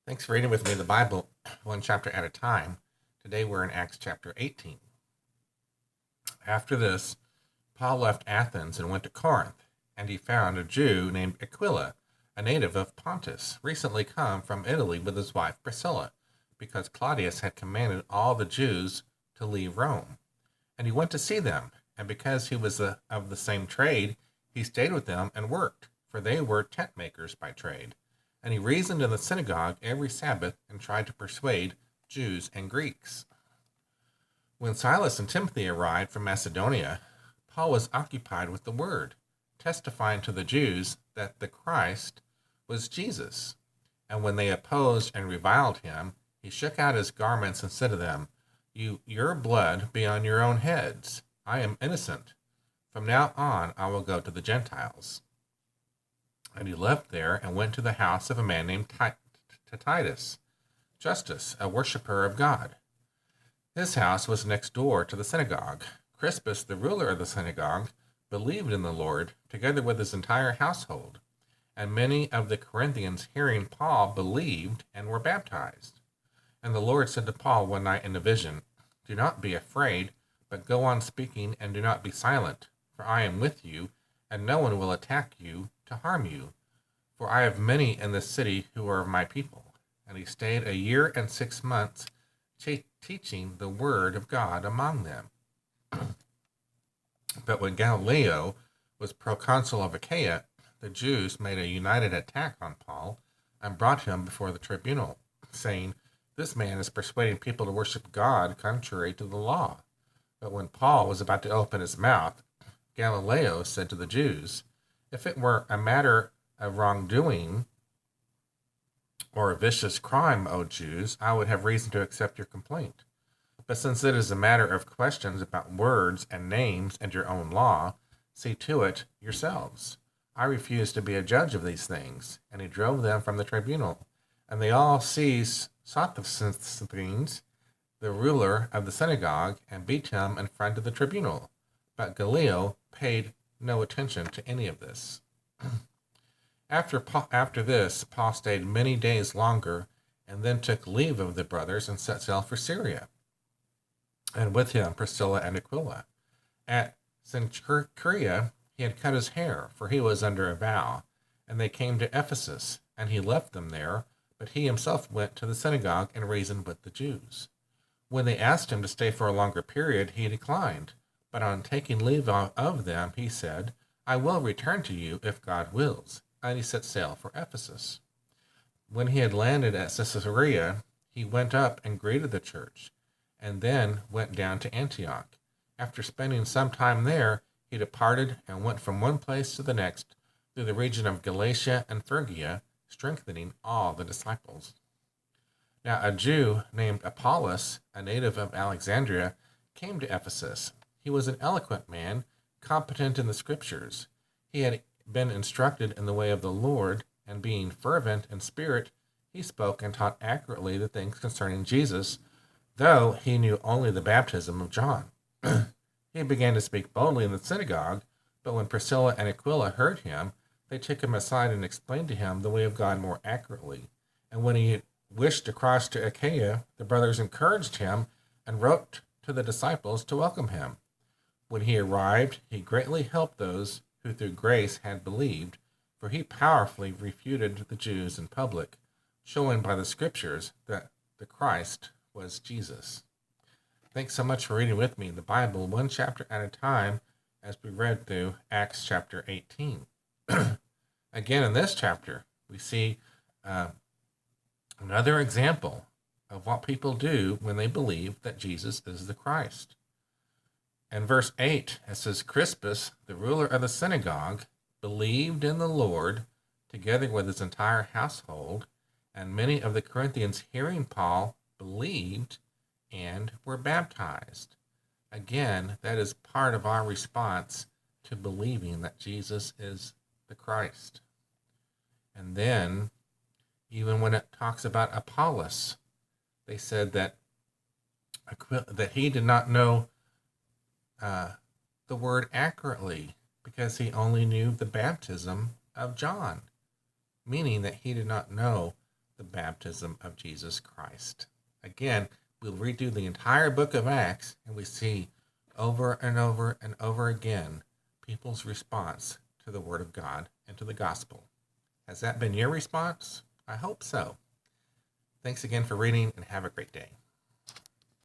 Thanks for reading with me the Bible, one chapter at a time. Today we're in Acts chapter 18. After this, Paul left Athens and went to Corinth, and he found a Jew named Aquila, a native of Pontus, recently come from Italy with his wife Priscilla, because Claudius had commanded all the Jews to leave Rome. And he went to see them, and because he was of the same trade, he stayed with them and worked, for they were tent makers by trade. And he reasoned in the synagogue every Sabbath and tried to persuade Jews and Greeks. When Silas and Timothy arrived from Macedonia, Paul was occupied with the word, testifying to the Jews that the Christ was Jesus. And when they opposed and reviled him, he shook out his garments and said to them, Your blood be on your own heads. I am innocent. From now on I will go to the Gentiles. And he left there and went to the house of a man named Titus, Justus, a worshiper of God. His house was next door to the synagogue. Crispus, the ruler of the synagogue, believed in the Lord, together with his entire household. And many of the Corinthians, hearing Paul, believed and were baptized. And the Lord said to Paul one night in a vision, Do not be afraid, but go on speaking and do not be silent, for I am with you, and no one will attack you to harm you. For I have many in this city who are of my people. And he stayed 1 year and 6 months, teaching the word of God among them. But when Gallio was proconsul of Achaia, the Jews made a united attack on Paul and brought him before the tribunal, saying, This man is persuading people to worship God contrary to the law. But when Paul was about to open his mouth, Gallio said to the Jews, If it were a matter of wrongdoing or a vicious crime, O Jews, I would have reason to accept your complaint. But since it is a matter of questions about words and names and your own law, see to it yourselves. I refuse to be a judge of these things. And he drove them from the tribunal. And they all seized Sosthenes, the ruler of the synagogue, and beat him in front of the tribunal. But Gallio paid no attention to any of this. After this, Paul stayed many days longer, and then took leave of the brothers and set sail for Syria, and with him Priscilla and Aquila. At Cenchrea he had cut his hair, for he was under a vow, and they came to Ephesus, and he left them there, but he himself went to the synagogue and reasoned with the Jews. When they asked him to stay for a longer period, he declined, but on taking leave of them, he said, I will return to you if God wills. And he set sail for Ephesus. When he had landed at Caesarea, he went up and greeted the church, and then went down to Antioch. After spending some time there, he departed and went from one place to the next through the region of Galatia and Phrygia, strengthening all the disciples. Now a Jew named Apollos, a native of Alexandria, came to Ephesus. He was an eloquent man, competent in the scriptures. He had been instructed in the way of the Lord, and being fervent in spirit, he spoke and taught accurately the things concerning Jesus, though he knew only the baptism of John. He began to speak boldly in the synagogue, but when Priscilla and Aquila heard him, they took him aside and explained to him the way of God more accurately. And when he wished to cross to Achaia, the brothers encouraged him and wrote to the disciples to welcome him. When he arrived, he greatly helped those who through grace had believed, for he powerfully refuted the Jews in public, showing by the scriptures that the Christ was Jesus. Thanks so much for reading with me the Bible one chapter at a time as we read through Acts chapter 18. Again, in this chapter, we see another example of what people do when they believe that Jesus is the Christ. In verse 8, it says, Crispus, the ruler of the synagogue, believed in the Lord, together with his entire household, and many of the Corinthians, hearing Paul, believed and were baptized. Again, that is part of our response to believing that Jesus is the Christ. And then, even when it talks about Apollos, they said that he did not know the word accurately because he only knew the baptism of John, meaning that he did not know the baptism of Jesus Christ. Again, we'll redo the entire book of Acts, and we see over and over and over again people's response to the Word of God and to the gospel. Has that been your response? I hope so. Thanks again for reading, and have a great day.